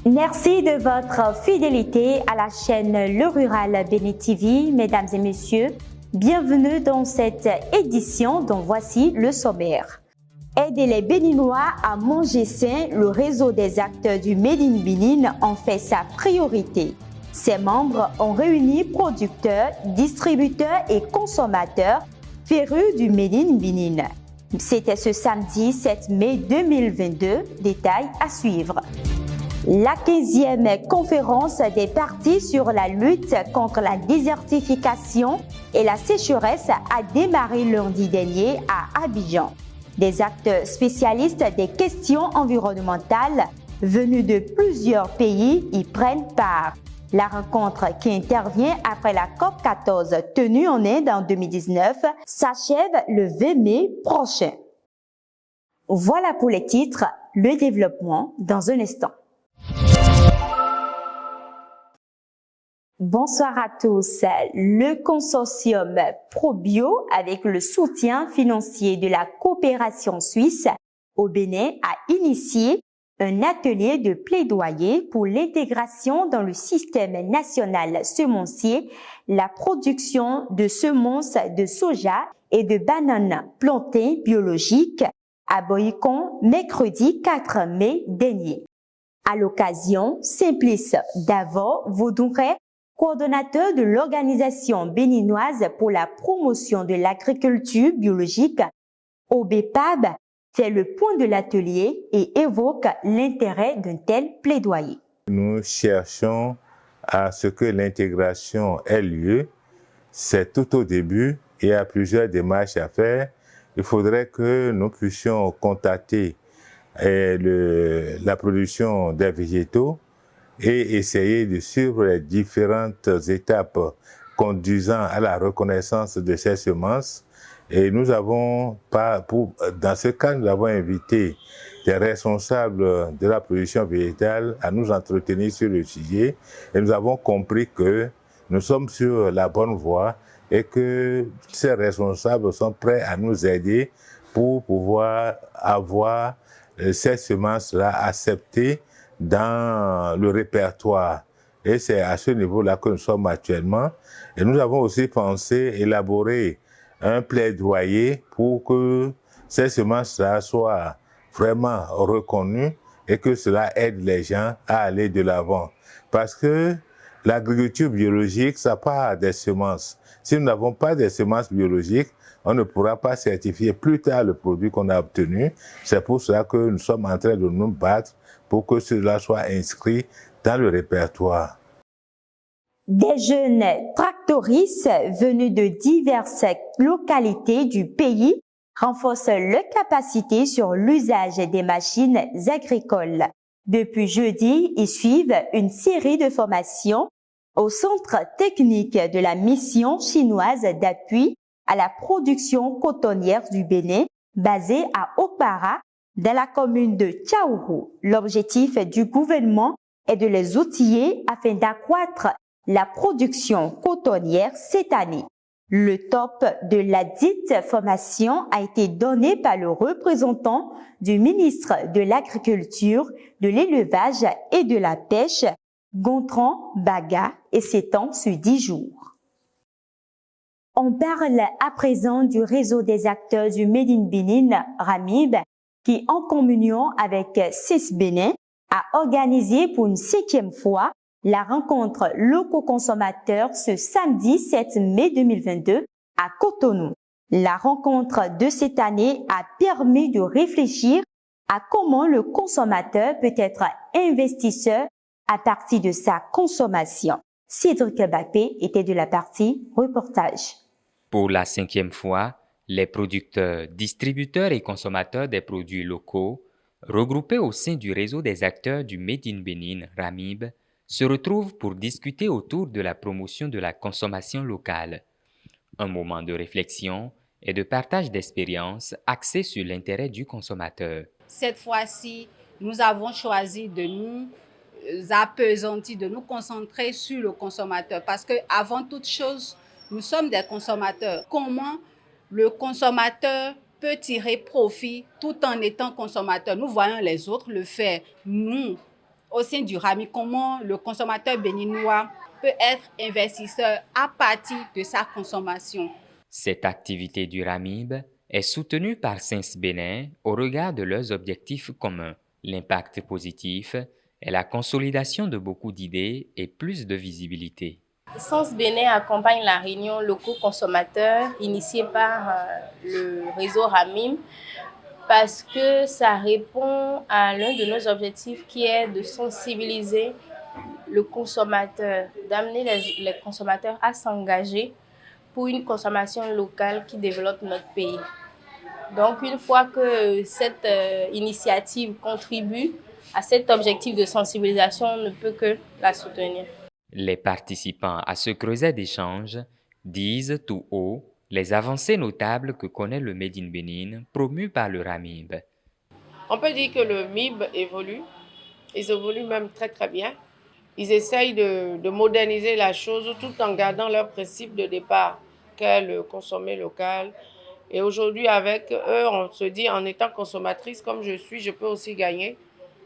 Merci de votre fidélité à la chaîne Le Rural Bénin TV, mesdames et messieurs. Bienvenue dans cette édition dont voici le sommaire. Aider les Béninois à manger sain, le réseau des acteurs du Made in Bénin en fait sa priorité. Ses membres ont réuni producteurs, distributeurs et consommateurs férus du Made in Bénin. C'était ce samedi 7 mai 2022, détails à suivre. La 15e conférence des partis sur la lutte contre la désertification et la sécheresse a démarré lundi dernier à Abidjan. Des acteurs spécialistes des questions environnementales venus de plusieurs pays y prennent part. La rencontre, qui intervient après la COP14 tenue en Inde en 2019, s'achève le 20 mai prochain. Voilà pour les titres, le développement dans un instant. Bonsoir à tous. Le consortium ProBio, avec le soutien financier de la coopération suisse au Bénin, a initié un atelier de plaidoyer pour l'intégration dans le système national semencier, la production de semences de soja et de bananes plantées biologiques à Boycon, mercredi 4 mai dernier. À l'occasion, Simplice Davor Vaudouret, coordonnateur de l'Organisation béninoise pour la promotion de l'agriculture biologique, OBEPAB, fait le point de l'atelier et évoque l'intérêt d'un tel plaidoyer. Nous cherchons à ce que l'intégration ait lieu. C'est tout au début, il y a plusieurs démarches à faire. Il faudrait que nous puissions contacter la production des végétaux et essayer de suivre les différentes étapes conduisant à la reconnaissance de ces semences. Et nous avons, dans ce cas, nous avons invité des responsables de la production végétale à nous entretenir sur le sujet. Et nous avons compris que nous sommes sur la bonne voie et que ces responsables sont prêts à nous aider pour pouvoir avoir ces semences-là acceptées dans le répertoire. Et c'est à ce niveau-là que nous sommes actuellement. Et nous avons aussi pensé élaborer un plaidoyer pour que ces semences-là soient vraiment reconnues et que cela aide les gens à aller de l'avant. Parce que l'agriculture biologique, ça part des semences. Si nous n'avons pas des semences biologiques, on ne pourra pas certifier plus tard le produit qu'on a obtenu. C'est pour cela que nous sommes en train de nous battre pour que cela soit inscrit dans le répertoire. Des jeunes tractoristes venus de diverses localités du pays renforcent leurs capacités sur l'usage des machines agricoles. Depuis jeudi, ils suivent une série de formations au centre technique de la mission chinoise d'appui à la production cotonnière du Bénin, basée à Okpara, dans la commune de Tchaourou. L'objectif du gouvernement est de les outiller afin d'accroître la production cotonnière cette année. Le top de la dite formation a été donné par le représentant du ministre de l'Agriculture, de l'Élevage et de la Pêche, Gontran Baga, et s'étend sur 10 jours. On parle à présent du réseau des acteurs du Made in Bénin, RAMIB, qui, en communion avec CIS Bénin, a organisé pour une 7e fois la rencontre locaux-consommateurs ce samedi 7 mai 2022 à Cotonou. La rencontre de cette année a permis de réfléchir à comment le consommateur peut être investisseur à partir de sa consommation. Cédric Bappé était de la partie reportage. Pour la 5e fois, les producteurs, distributeurs et consommateurs des produits locaux, regroupés au sein du réseau des acteurs du Made in Bénin, RAMIB, se retrouvent pour discuter autour de la promotion de la consommation locale. Un moment de réflexion et de partage d'expériences axé sur l'intérêt du consommateur. Cette fois-ci, nous avons choisi de nous appesantir, de nous concentrer sur le consommateur parce qu'avant toute chose, nous sommes des consommateurs. Comment le consommateur peut tirer profit tout en étant consommateur? Nous voyons les autres le faire. Nous, au sein du RAMIB, comment le consommateur béninois peut être investisseur à partir de sa consommation. Cette activité du RAMIB est soutenue par SENS Bénin au regard de leurs objectifs communs, l'impact positif et la consolidation de beaucoup d'idées et plus de visibilité. SENS Bénin accompagne la réunion locaux consommateurs initiée par le réseau RAMIB parce que ça répond à l'un de nos objectifs qui est de sensibiliser le consommateur, d'amener les consommateurs à s'engager pour une consommation locale qui développe notre pays. Donc, une fois que cette initiative contribue à cet objectif de sensibilisation, on ne peut que la soutenir. Les participants à ce creuset d'échange disent tout haut les avancées notables que connaît le Made in Bénin promu par le RAMIB. On peut dire que le MIB évolue, ils évoluent même très très bien. Ils essayent de moderniser la chose tout en gardant leur principe de départ, qu'est le consommer local. Et aujourd'hui, avec eux, on se dit, en étant consommatrice comme je suis, je peux aussi gagner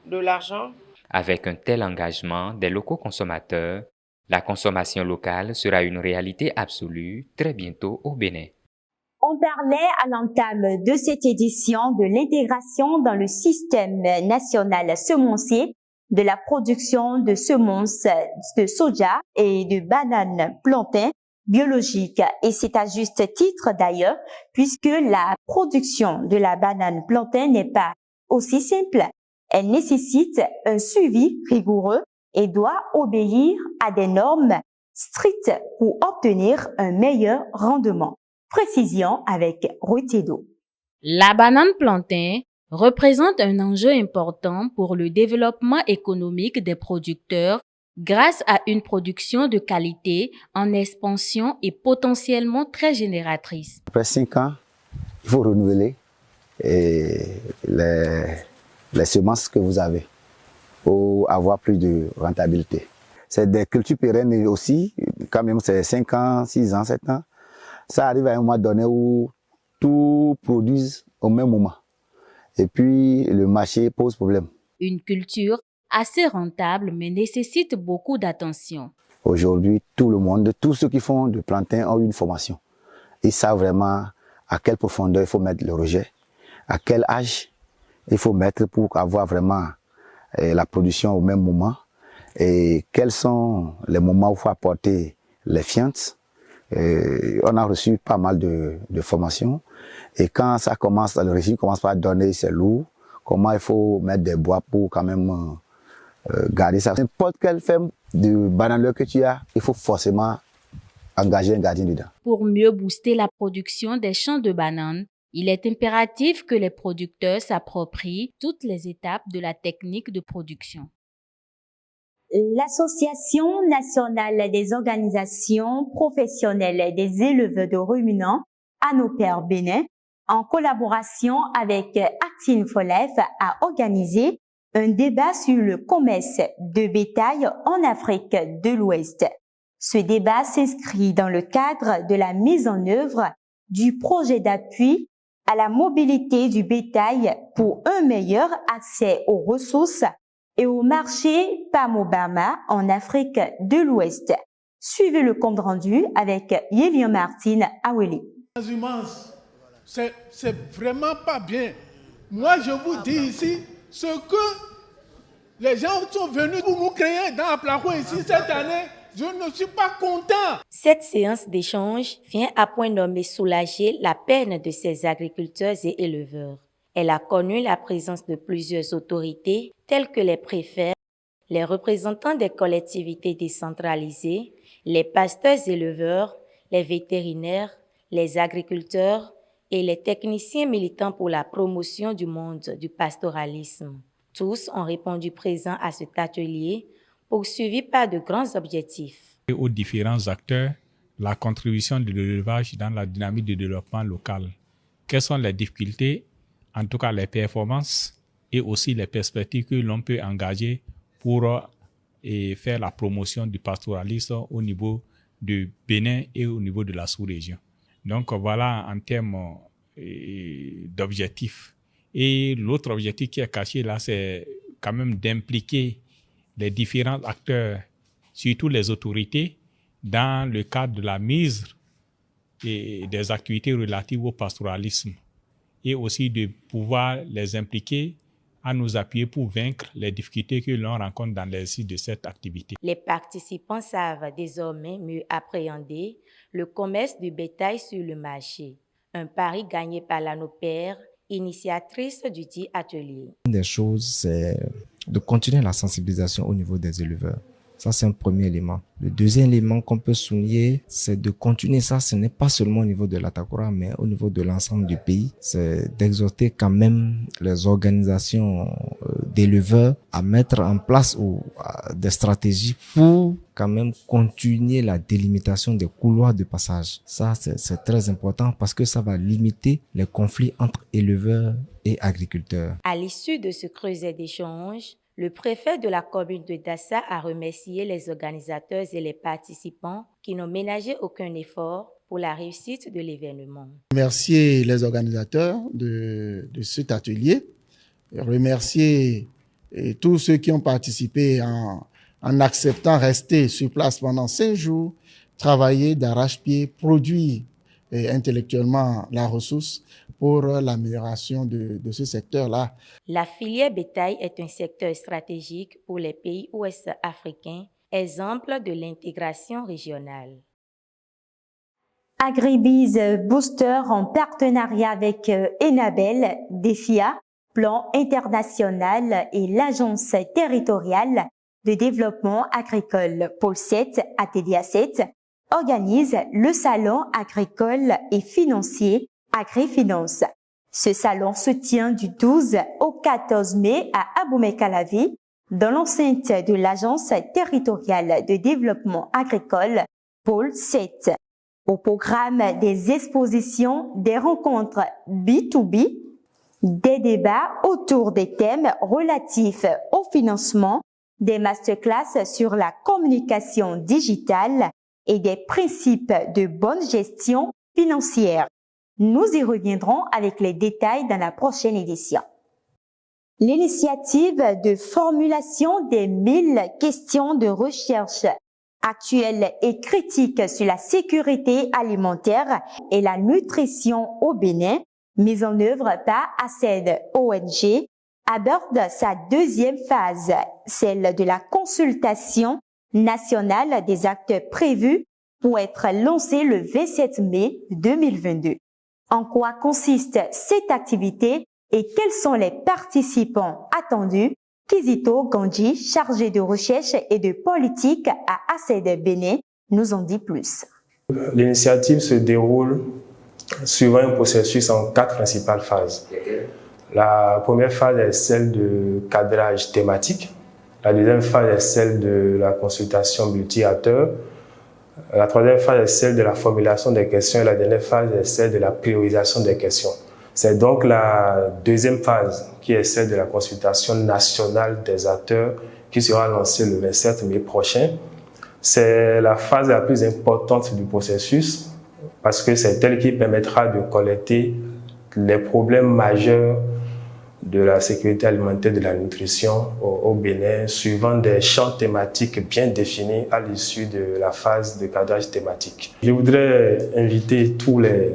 de l'argent. Avec un tel engagement des locaux consommateurs, la consommation locale sera une réalité absolue très bientôt au Bénin. On parlait à l'entame de cette édition de l'intégration dans le système national semencier de la production de semences de soja et de bananes plantains biologiques. Et c'est à juste titre d'ailleurs, puisque la production de la banane plantain n'est pas aussi simple. Elle nécessite un suivi rigoureux et doit obéir à des normes strictes pour obtenir un meilleur rendement. Précision avec Rutedo. La banane plantain représente un enjeu important pour le développement économique des producteurs grâce à une production de qualité en expansion et potentiellement très génératrice. Après 5 ans, il faut renouveler les semences que vous avez pour avoir plus de rentabilité. C'est des cultures pérennes aussi, quand même c'est 5 ans, 6 ans, 7 ans. Ça arrive à un moment donné où tout produit au même moment. Et puis le marché pose problème. Une culture assez rentable mais nécessite beaucoup d'attention. Aujourd'hui, tout le monde, tous ceux qui font du plantain ont une formation. Ils savent vraiment à quelle profondeur il faut mettre le rejet, à quel âge il faut mettre pour avoir vraiment la production au même moment et quels sont les moments où il faut apporter les fientes. On a reçu pas mal de formations et quand ça commence, le régime commence par donner ses lourds, comment il faut mettre des bois pour quand même garder ça. N'importe quelle ferme de bananeur que tu as, il faut forcément engager un gardien dedans. Pour mieux booster la production des champs de bananes, il est impératif que les producteurs s'approprient toutes les étapes de la technique de production. L'Association nationale des organisations professionnelles des éleveurs de ruminants, ANOPER Bénin, en collaboration avec Actine Folef, a organisé un débat sur le commerce de bétail en Afrique de l'Ouest. Ce débat s'inscrit dans le cadre de la mise en œuvre du projet d'appui à la mobilité du bétail pour un meilleur accès aux ressources et au marché PAM-Obama en Afrique de l'Ouest. Suivez le compte rendu avec Yelian Martin Aweli. C'est vraiment pas bien. Moi, je vous dis ici, ce que les gens sont venus pour nous créer dans Aplako ici cette année, je ne suis pas content. Cette séance d'échange vient à point nommé soulager la peine de ces agriculteurs et éleveurs. Elle a connu la présence de plusieurs autorités telles que les préfets, les représentants des collectivités décentralisées, les pasteurs éleveurs, les vétérinaires, les agriculteurs et les techniciens militants pour la promotion du monde du pastoralisme. Tous ont répondu présents à cet atelier, poursuivi par de grands objectifs. Aux différents acteurs, la contribution de l'élevage dans la dynamique de développement local. Quelles sont les difficultés, en tout cas les performances et aussi les perspectives que l'on peut engager pour faire la promotion du pastoralisme au niveau du Bénin et au niveau de la sous-région. Donc voilà en termes d'objectifs. Et l'autre objectif qui est caché là, c'est quand même d'impliquer les différents acteurs, surtout les autorités, dans le cadre de la mise et des activités relatives au pastoralisme et aussi de pouvoir les impliquer à nous appuyer pour vaincre les difficultés que l'on rencontre dans l'exercice de cette activité. Les participants savent désormais mieux appréhender le commerce du bétail sur le marché, un pari gagné par l'ANOPER, initiatrice du dit atelier. Une des choses, c'est de continuer la sensibilisation au niveau des éleveurs. Ça, c'est un premier élément. Le deuxième élément qu'on peut souligner, c'est de continuer ça. Ce n'est pas seulement au niveau de l'Atakura, mais au niveau de l'ensemble du pays. C'est d'exhorter quand même les organisations d'éleveurs à mettre en place des stratégies pour quand même continuer la délimitation des couloirs de passage. Ça, c'est très important parce que ça va limiter les conflits entre éleveurs et agriculteurs. À l'issue de ce creuset d'échanges, le préfet de la commune de Dassa a remercié les organisateurs et les participants qui n'ont ménagé aucun effort pour la réussite de l'événement. Remercier les organisateurs de cet atelier, remercier tous ceux qui ont participé en acceptant rester sur place pendant 5 jours, travailler d'arrache-pied, produire intellectuellement la ressource pour l'amélioration de ce secteur-là. La filière bétail est un secteur stratégique pour les pays ouest africains, exemple de l'intégration régionale. Agribiz Booster en partenariat avec Enabel, DEFIA, Plan International et l'Agence territoriale de développement agricole Pôle 7 ATDA 7 organise le salon agricole et financier Agrifinance. Ce salon se tient du 12 au 14 mai à Abomey-Calavi, dans l'enceinte de l'Agence territoriale de développement agricole Pôle 7. Au programme des expositions, des rencontres B2B, des débats autour des thèmes relatifs au financement, des masterclass sur la communication digitale et des principes de bonne gestion financière. Nous y reviendrons avec les détails dans la prochaine édition. L'initiative de formulation des 1000 questions de recherche actuelles et critiques sur la sécurité alimentaire et la nutrition au Bénin, mise en œuvre par ACED ONG, aborde sa deuxième phase, celle de la consultation nationale des actes prévus pour être lancée le 27 mai 2022. En quoi consiste cette activité et quels sont les participants attendus? Kizito Gandji, chargé de recherche et de politique à ACED Bénin, nous en dit plus. L'initiative se déroule suivant un processus en 4 principales phases. La première phase est celle de cadrage thématique. La deuxième phase est celle de la consultation multi-acteurs. La troisième phase est celle de la formulation des questions et la dernière phase est celle de la priorisation des questions. C'est donc la deuxième phase qui est celle de la consultation nationale des acteurs qui sera lancée le 27 mai prochain. C'est la phase la plus importante du processus parce que c'est elle qui permettra de collecter les problèmes majeurs de la sécurité alimentaire et de la nutrition au Bénin, suivant des champs thématiques bien définis à l'issue de la phase de cadrage thématique. Je voudrais inviter tous les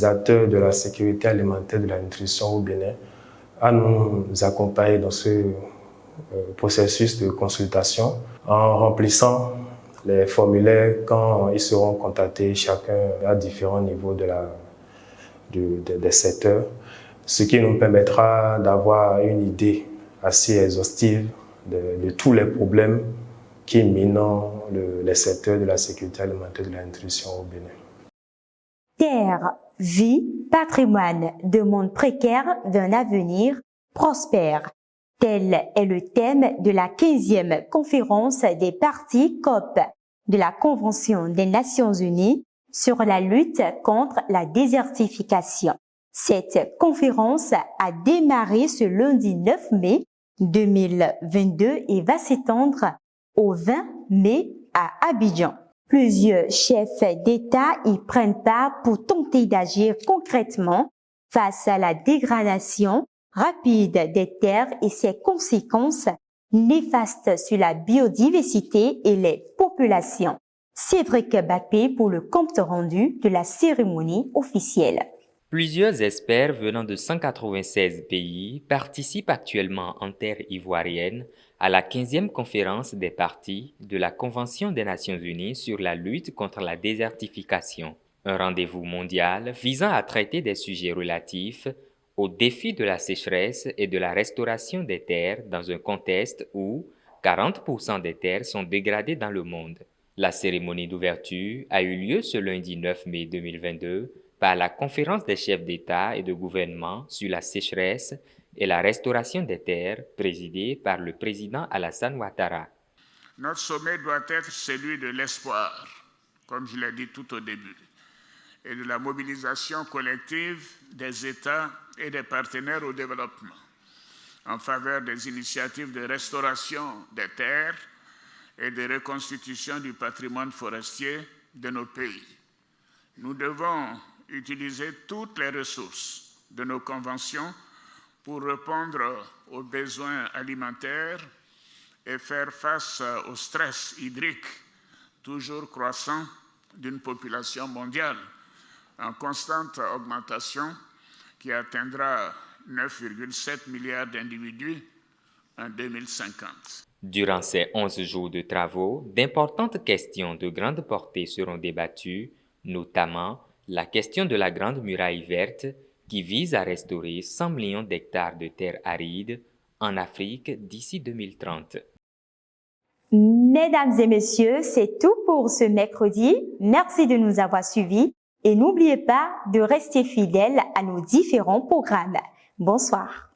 acteurs de la sécurité alimentaire et de la nutrition au Bénin à nous accompagner dans ce processus de consultation en remplissant les formulaires quand ils seront contactés chacun à différents niveaux des secteurs, ce qui nous permettra d'avoir une idée assez exhaustive de tous les problèmes qui minent les secteurs de la sécurité alimentaire et de la nutrition au Bénin. Terre, vie, patrimoine, de monde précaire d'un avenir prospère. Tel est le thème de la 15e conférence des parties COP de la Convention des Nations Unies sur la lutte contre la désertification. Cette conférence a démarré ce lundi 9 mai 2022 et va s'étendre au 20 mai à Abidjan. Plusieurs chefs d'État y prennent part pour tenter d'agir concrètement face à la dégradation rapide des terres et ses conséquences néfaste sur la biodiversité et les populations. Cédric Bappé pour le compte rendu de la cérémonie officielle. Plusieurs experts venant de 196 pays participent actuellement en terre ivoirienne à la 15e conférence des parties de la Convention des Nations Unies sur la lutte contre la désertification, un rendez-vous mondial visant à traiter des sujets relatifs aux défis de la sécheresse et de la restauration des terres dans un contexte où 40% des terres sont dégradées dans le monde. La cérémonie d'ouverture a eu lieu ce lundi 9 mai 2022 par la conférence des chefs d'État et de gouvernement sur la sécheresse et la restauration des terres, présidée par le président Alassane Ouattara. Notre sommet doit être celui de l'espoir, comme je l'ai dit tout au début, et de la mobilisation collective des États et des partenaires au développement en faveur des initiatives de restauration des terres et de reconstitution du patrimoine forestier de nos pays. Nous devons utiliser toutes les ressources de nos conventions pour répondre aux besoins alimentaires et faire face au stress hydrique toujours croissant d'une population mondiale en constante augmentation qui atteindra 9,7 milliards d'individus en 2050. Durant ces 11 jours de travaux, d'importantes questions de grande portée seront débattues, notamment la question de la Grande Muraille verte qui vise à restaurer 100 millions d'hectares de terres arides en Afrique d'ici 2030. Mesdames et messieurs, c'est tout pour ce mercredi. Merci de nous avoir suivis et n'oubliez pas de rester fidèles à nos différents programmes. Bonsoir.